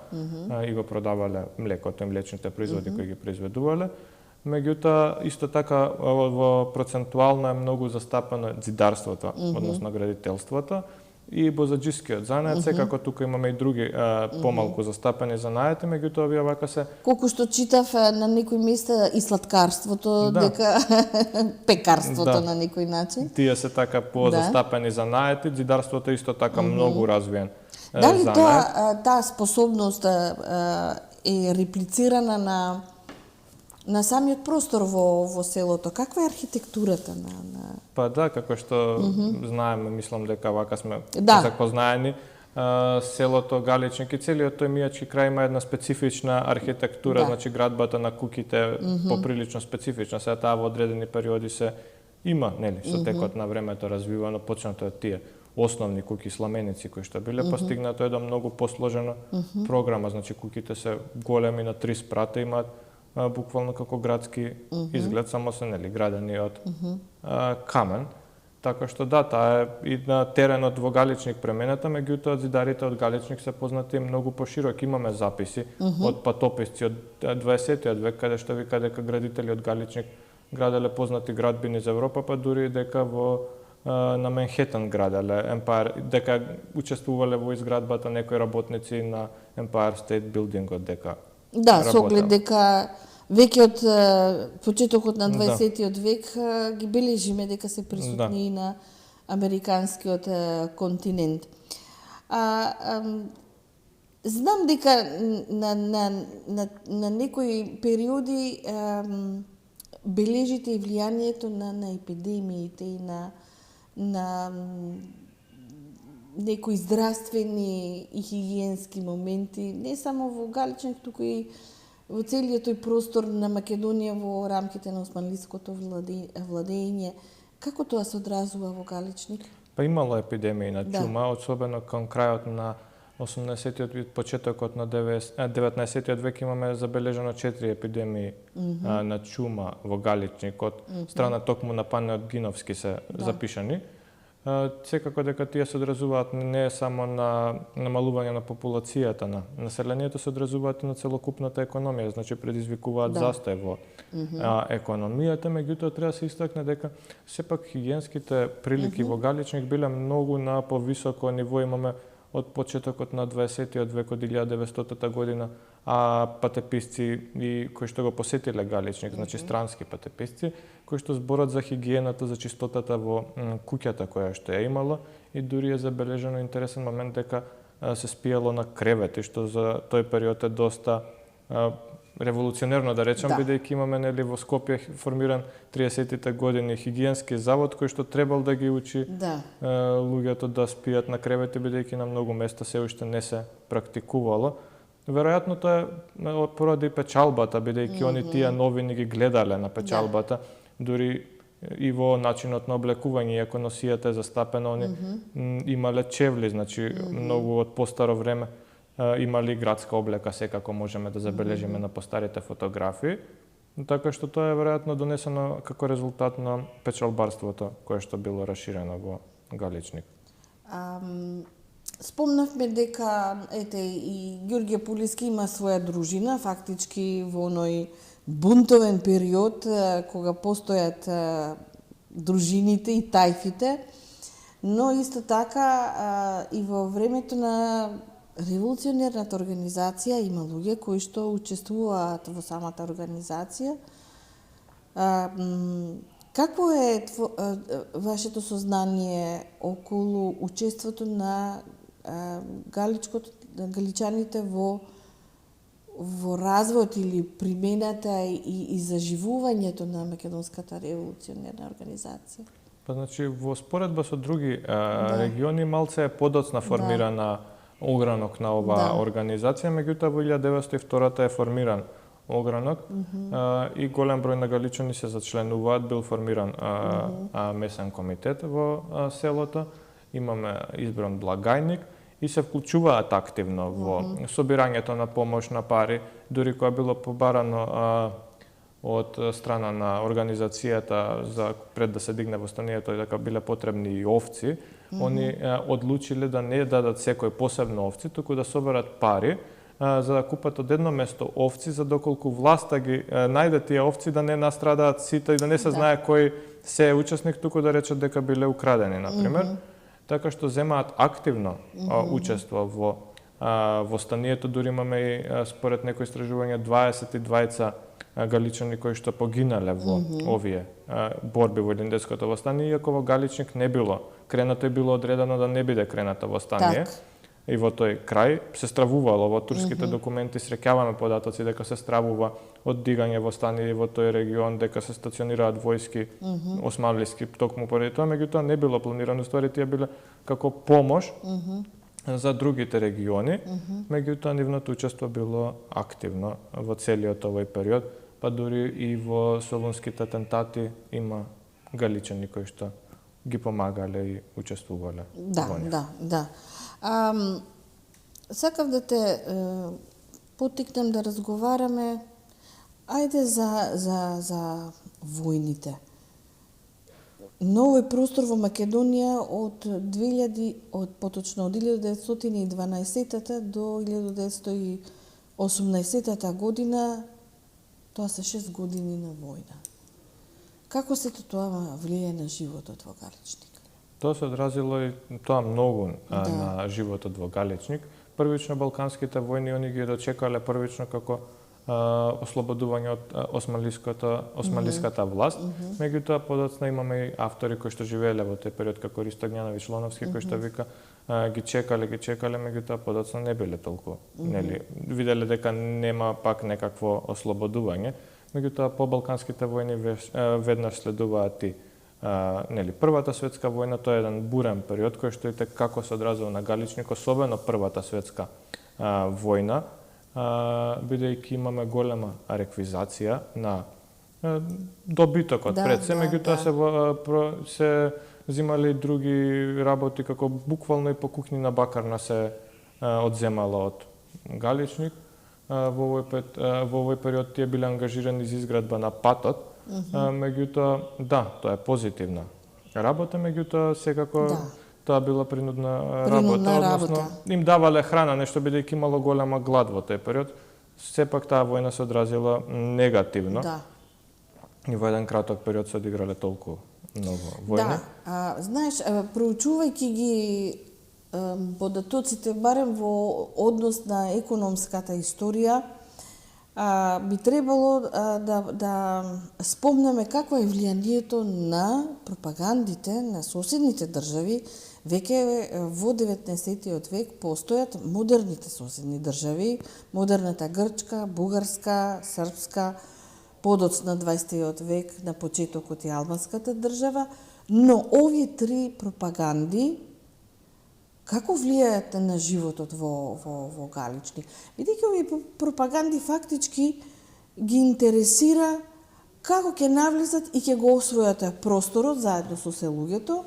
и го продавале млекото и млечните производи кои ги произведувале. Меѓутоа, исто така, во процентуално е многу застапено ѕидарството, односно градителството, и бозаџискиот занает, секако тука имаме и други помалку застапени занаети, меѓутоа овие вака се... Колку што читав на некои места и сладкарството, дека пекарството на некој начин. Тие се така позастапени занаети, ѕидарството исто така многу развиен занает. Дали таа способност е реплицирана на самиот простор во селото? Каква е архитектурата на... Па да, како што знаеме, мислам дека вака сме запознаени, селото Галичник и целиот тој мијачки крај има една специфична архитектура, значи градбата на куќите поприлично специфична. Сега таа во одредени периоди се има, нели, со текот на времето развивано, почнато од тие основни куќи сламеници кои што биле, постигнато едно многу посложена програма, значи куќите се големи на 3 спрата, имаат буквално како градски изглед, само се, нели, градени од камен. Така што да, таа е и на теренот во Галичник премената, меѓутоа ѕидарите од Галичник се познати многу поширок. Имаме записи од патописци од 20-тиот век, каде што вика дека градители од Галичник граделе познати градбини за Европа, па дури дека на Манхетен граделе, дека учествувале во изградбата некои работници на Empire State Building-от дека со оглед дека веќе од почетокот на 20-тиот век ги бележиме дека се присутни и на американскиот континент. Знам дека на некои периоди бележите и влијанието на епидемиите и на некои здравствени и хигиенски моменти, не само во Галичник, туку и во целиот тој простор на Македонија во рамките на османлиското владење. Како тоа се одразува во Галичник? Па имало епидемии на чума, особено кон крајот на 80-тиот и почетокот на 19-тиот век имаме забележано 4 епидемии на чума во Галичник од страна токму на Панеот Гиновски се запишани. Секако дека тие се одразуваат не само на намалување на популацијата на населението, се одразуваат и на целокупната економија, значи предизвикуваат застој во економијата, меѓутоа треба да се истакне дека сепак хигиенските прилики во Галичник биле многу на повисоко ниво, имаме од почетокот на 20-тиот век, од 1900 година, патеписци и кои што го посетиле Галичник, значи странски патеписци, кои што зборат за хигиената, за чистотата во куќата која што ја имало, и дури е забележено интересен момент дека се спиело на кревети, што за тој период е доста револуционерно, да речем, бидејќи имаме во Скопје формиран 30-тите години хигиенски завод кој што требал да ги учи луѓето да спијат на кревети, бидејќи на многу места се уште не се практикувало. Веројатно тоа е поради печалбата, бидејќи они тие новини ги гледале на печалбата, дури и во начинот на облекување, иако носијата е застапена, они имале чевли, значи многу од постаро време имали градска облека, секако можеме да забележиме на постарите фотографии, така што тоа е веројатно донесено како резултат на печалбарството кое што било расширено во Галичник. Спомнавме дека и Ѓорѓе Пулиски има своја дружина, фактички во оној бунтовен период кога постојат дружините и тајфите, но исто така и во времето на револуционерната организација има луѓе кои што учествуваат во самата организација. Какво е вашето сознание околу учеството на галичаните во развојот или примената и заживувањето на македонската револуционерна организација? Па значи во споредба со други региони малце е подоцна формирана огранок на оваа организација, меѓутоа во 1902 е формиран огранок и голем број на галичани се зачленуваат, бил формиран месен комитет во селото, имаме избран благајник и се вклучуваат активно во собирањето на помош, на пари, дури кога било побарано од страна на организацијата за пред да се дигне востанието дека биле потребни и овци, они одлучиле да не дадат секој посебно овци, туку да соберат пари за да купат од едно место овци, за доколку власта ги најде тие овци да не настрадаат сите и да не се знае кој се е учесник, туку да речат дека биле украдени, например. Така што земаат активно учество во востанието, дури имаме и според некои истражувања 22 галичани кои што погинале во овие борби во Илинденското востание, иако во Галичник не било кренато и било одредено да не биде кренато востание. И во тој крај се стравувало во турските документи, среќаваме податоци дека се стравува од дигање востание во тој регион, дека се стационираат војски османлиски токму поради тоа, меѓутоа не било планирано, ствари тие биле како помош за другите региони, меѓутоа нивното учество било активно во целиот овој период, па дури и во солунските атентати има галичани кои што ги помагале и учествувале во нив. Да. Сакав да те поттикнам да разговараме за војните. Новој простор во Македонија од 1912 до 1918 година, тоа се 6 години на војна. Како сето тоа влијае на животот во Галичник? Тоа се одразило и тоа многу на животот во Галичник. Првично балканските војни они ги дочекале првично како ослободување од османлиската власт. Меѓутоа подоцна имаме и автори кои што живееле во тој период како Ристо Огњановиќ Лоновски кои што вика ги чекале, меѓутоа подоцна не биле толку, нели, виделе дека нема пак некакво ослободување. Меѓутоа по балканските војни веднаш следуваат и нели, Првата светска војна, тоа е еден бурен период кој што и како се одразува на Галичник, особено Првата светска војна, бидејќи имаме голема реквизација на добитокот пред се, меѓутоа се взимали и други работи, како буквално и по кухнина бакарна се одземало од Галичник. Во овој период тие биле ангажирани за изградба на патот, меѓутоа, да, тоа е позитивна работа, меѓутоа секако тоа била принудна работа, односно им давале храна, нешто бидејќи имало голема глад во тој период, сепак таа војна се одразила негативно. Да. И во еден краток период се одиграле толку многу војни. Да, знаеш, проучувајќи ги податоците, барем во однос на економската историја, би требало да спомнеме какво е влијанието на пропагандите на соседните држави. Веќе во 19. век постојат модерните соседни држави, модерната грчка, бугарска, српска, подоцна 20. век на почетокот и албанската држава, но овие три пропаганди како влијаат на животот во Галичник? Бидејќи овие пропаганди фактички ги интересира како ќе навлезат и ќе го освојат просторот заедно со селуѓето,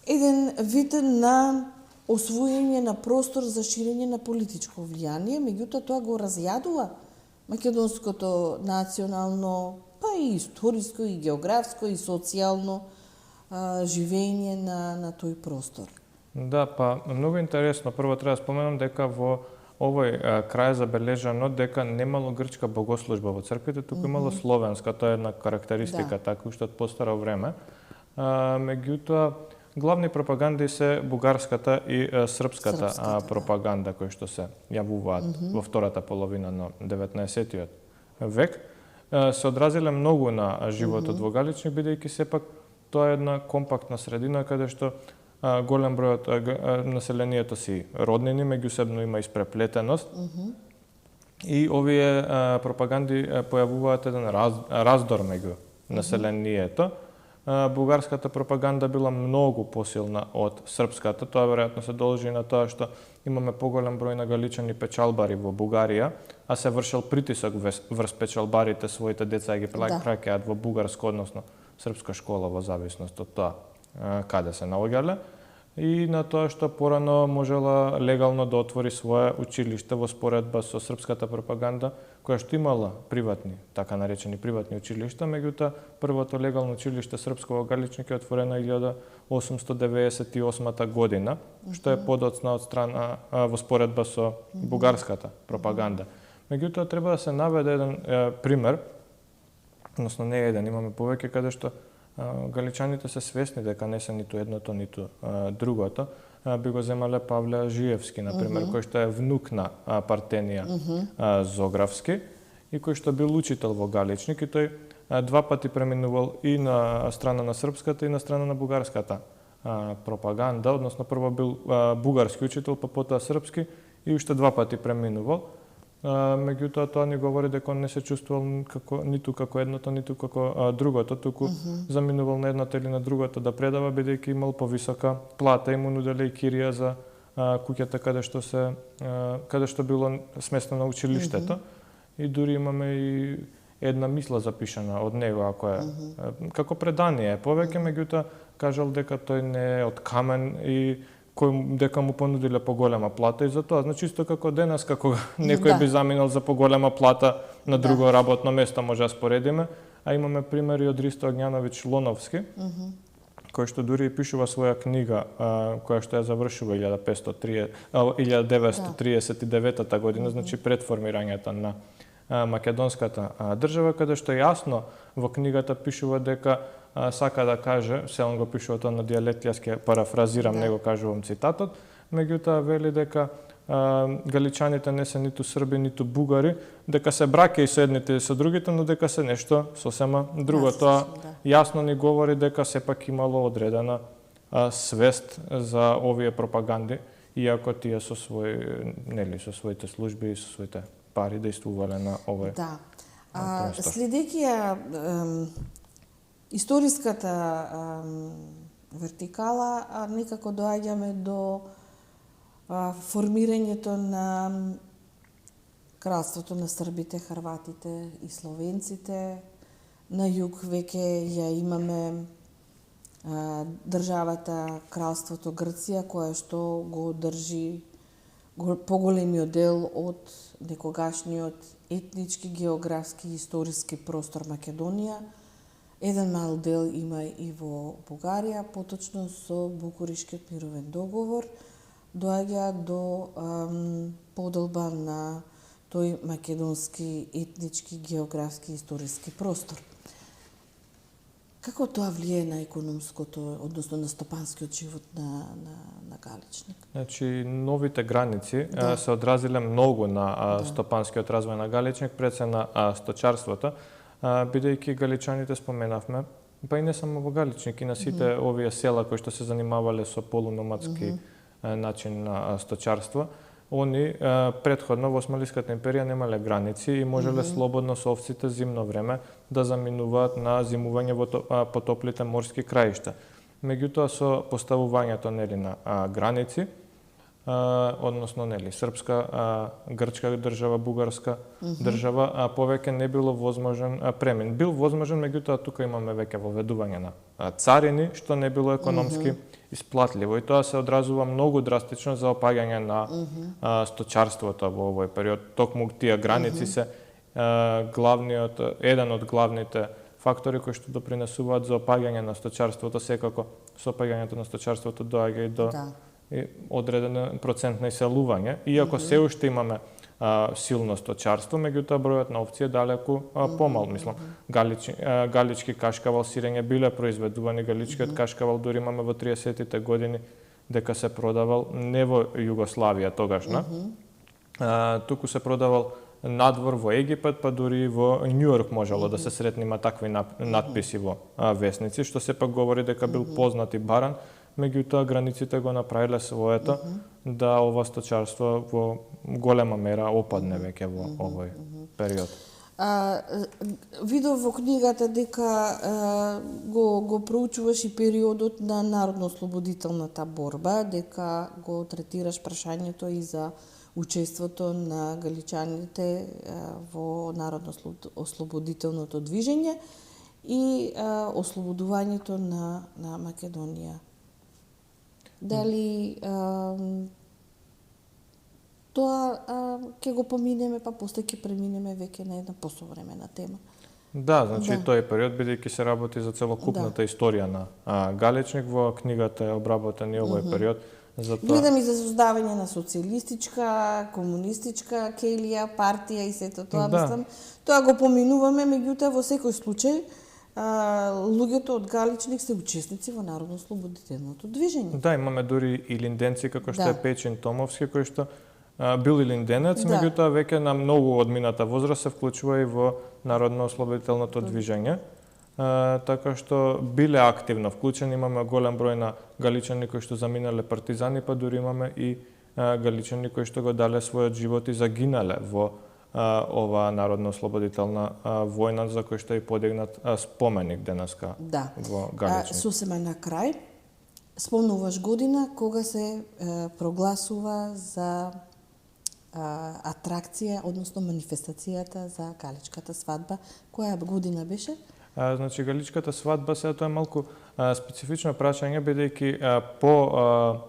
еден вид на освојање на простор за ширење на политичко влијание, меѓутоа тоа го разјадува македонското национално, па и историско, и географско, и социјално живење на тој простор. Да, па многу интересно. Прво треба да споменам дека во овој крај забележано дека немало грчка богослужба во црквите, туку имало словенска, тоа е една карактеристика така уште од постаро време. Меѓутоа главни пропаганди се бугарската и српската пропаганда кои што се јавуваат во втората половина на 19. век. Се одразиле многу на животот во Галичник, бидејќи сепак тоа е една компактна средина каде што голем број од населението си роднини, меѓусебно има испреплетеност. И овие пропаганди појавуваат еден раздор меѓу населението. Бугарската пропаганда била многу посилна од српската. Тоа веројатно се должи на тоа што имаме поголем број на галичани печалбари во Бугарија, а се вршел притисок врз печалбарите своите деца ги праќаат во бугарска, односно српска школа во зависност од тоа каде се наоѓале, и на тоа што порано можела легално да отвори свое училиште во споредба со српската пропаганда, која што имала приватни, така наречени приватни училишта, меѓутоа првото легално училиште српско во Галичник е отворено 1898 година, што е подоцна од страна во споредба со бугарската пропаганда. Меѓутоа треба да се наведе еден пример, односно не еден, имаме повеќе каде што галичаните се свесни дека не се ниту едното, ниту другото. Би го земале Павле Жиевски, например, кој што е внук на Партенија Зографски и кој што бил учител во Галичник, и тој два пати преминувал и на страна на српската и на страна на бугарската пропаганда, односно прво бил бугарски учител, па потоа српски, и уште два пати преминувал. Меѓутоа тоа ни говори дека он не се чувствувал ниту како едното, ниту како другото, туку заминувал на едното или на другото да предава, бидејќи имал повисока плата и му нуделе и кирија за куќата каде што било сместено училиштето. И дури имаме и една мисла запишана од него, ако е како предание повеќе, меѓутоа кажал дека тој не е од камен и дека му понудиле поголема плата, и за тоа, значи исто како денес, како некој би заминал за поголема плата на друго работно место, може да споредиме, а имаме примери од Ристо Огњановиќ Лоновски, кој што дури и пишува своја книга, која што ја завршува 1939 година, значи пред формирањето на македонската држава, каде што јасно во книгата пишува дека сака да каже, се он го пишува тоа на дијалект, јас ќе парафразирам, него кажувам цитатот, меѓутоа вели дека галичаните не се ниту срби, ниту бугари, дека се браќа и со едните и со другите, но дека се нешто сосема друго. Тоа јасно ни говори дека сепак имало одредена свест за овие пропаганди, иако тие со со своите служби и со своите пари действувале на овој простор. Следејќи ја историската вертикала, некако доаѓаме до формирањето на кралството на србите, хрватите и словенците. На југ веќе ја имаме државата, кралството Грција, која што го држи поголемиот дел од некогашниот етнички, географски и историски простор Македонија. Еден мал дел има и во Бугарија, поточно со Букуришкиот мировен договор доаѓа до поделба на тој македонски етнички, географски и историски простор. Како тоа влие на економското, односно на стопанскиот живот на Галичник? Значи, новите граници се одразиле многу на стопанскиот развој на Галичник, пред се на сточарството, бидејќи галичаните споменавме, па и не само во Галичник, и на сите овие села кои што се занимавале со полуномадски начин на сточарство, они претходно во Османлиската империја немале граници и можеле слободно со овците зимно време да заминуваат на зимување во потоплите морски краишта. Меѓутоа со поставувањето на граници, односно српска, грчка држава, бугарска држава, повеќе не било возможен премин. Бил возможен, меѓутоа тука имаме веќе воведување на царини, што не било економски исплатливо, и тоа се одразува многу драстично за опаѓање на сточарството во овој период. Токму тие граници се еден од главните фактори кои што допринесуваат за опаѓање на сточарството. Секако со опаѓањето на сточарството доаѓа и до одреден процент на иселување, иако се уште имаме силно сточарство, меѓутоа бројот на овци е далеку помал, мислам. Галички кашкавал, сирење биле произведувани, галичкиот кашкавал дури имаме во 30-тите години дека се продавал не во Југославија тогашна, туку се продавал надвор во Египет, па дури во Њујорк можело да се сретнима такви надписи во весници, што сепак говори дека бил познат и баран, меѓутоа границите го направиле своето да ова сточарство во голема мера опадне веќе во овој период. Видов во книгата дека го проучуваш и периодот на народно-ослободителната борба, дека го третираш прашањето и за учеството на галичаните во народно-ослободителното движење и ослободувањето на Македонија. Дали тоа ќе го поминеме, па после ќе преминеме веќе на една посовремена тема? Да, значи тој период, бидејќи се работи за целокупната историја на Галичник, во книгата е обработен и овој период. Гледам и за создавање на социјалистичка, комунистичка келија, партија и сето тоа, мислам. Тоа го поминуваме, меѓутоа во секој случај луѓето од Галичник се учесници во народно-ослободителното движење. Да, имаме дури и линденци како што е Печин Томовски, кој што бил и линденец, меѓутоа веќе на многу одмината возраст се вклучува и во народно-ослободителното движење. Така што биле активно вклучени, имаме голем број на галичани кои што заминале партизани, па дури имаме и галичани кои што го дале својот живот и загинале во ова народно-ослободителна војна, за кој што е подигнат споменик денеска во Галичник. Сосема на крај, спомнуваш година кога се прогласува за атракција, односно манифестацијата за Галичката свадба. Која година беше? Значи, Галичката свадба сега тоа е малку специфично прашање, бидејќи по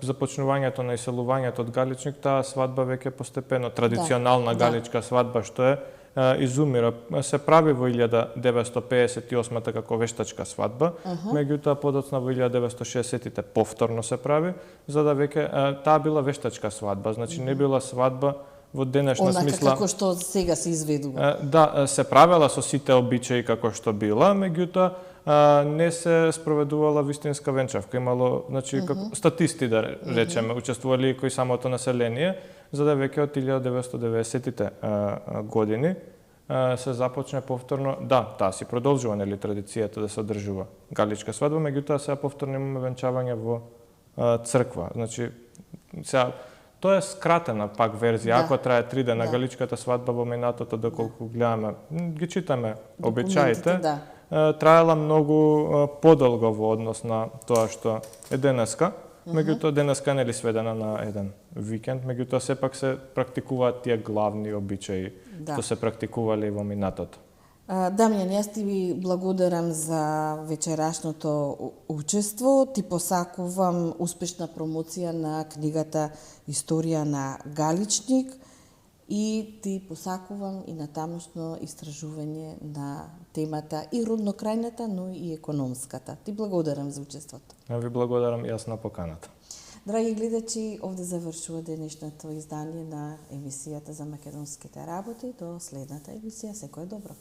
започнувањето на иселувањето од Галичник, таа свадба веќе постепено традиционална галичка свадба што е изумира. Се прави во 1958 како вештачка свадба, меѓутоа подоцна во 1960-тите повторно се прави, за да веќе таа била вештачка свадба, значи не била свадба во денешна смисла. Како што сега се изведува. Да, се правела со сите обичаи како што била, меѓутоа не се спроведувала вистинска венчавка. Имало, значи, како статисти, да речеме, учествували кои самото население, за да веќе од 1990-тите години се започне повторно, да, таа си продолжува, нели, традицијата да се одржува галичка свадба, меѓутоа сега повторно имаме венчавање во црква. Значи, сега, тоа е скратена пак верзија, ако трае 3 дена галичката свадба во минатото, доколку гледаме, ги читаме обичаите, траела многу подолго во однос на тоа што е денеска, меѓутоа денеска нели сведена на еден викенд, меѓутоа сепак се практикуваат тие главни обичаи што се практикували во минатото. Дамјан, јас ти ви благодарам за вечерашното учество. Ти посакувам успешна промоција на книгата Историја на Галичник и ти посакувам и натамошно истражување на темата и роднокрајната, но и економската. Ти благодарам за учеството. Ви благодарам јас на поканата. Драги гледачи, овде завршува денешното издание на емисијата за македонските работи. До следната емисија, секое добро.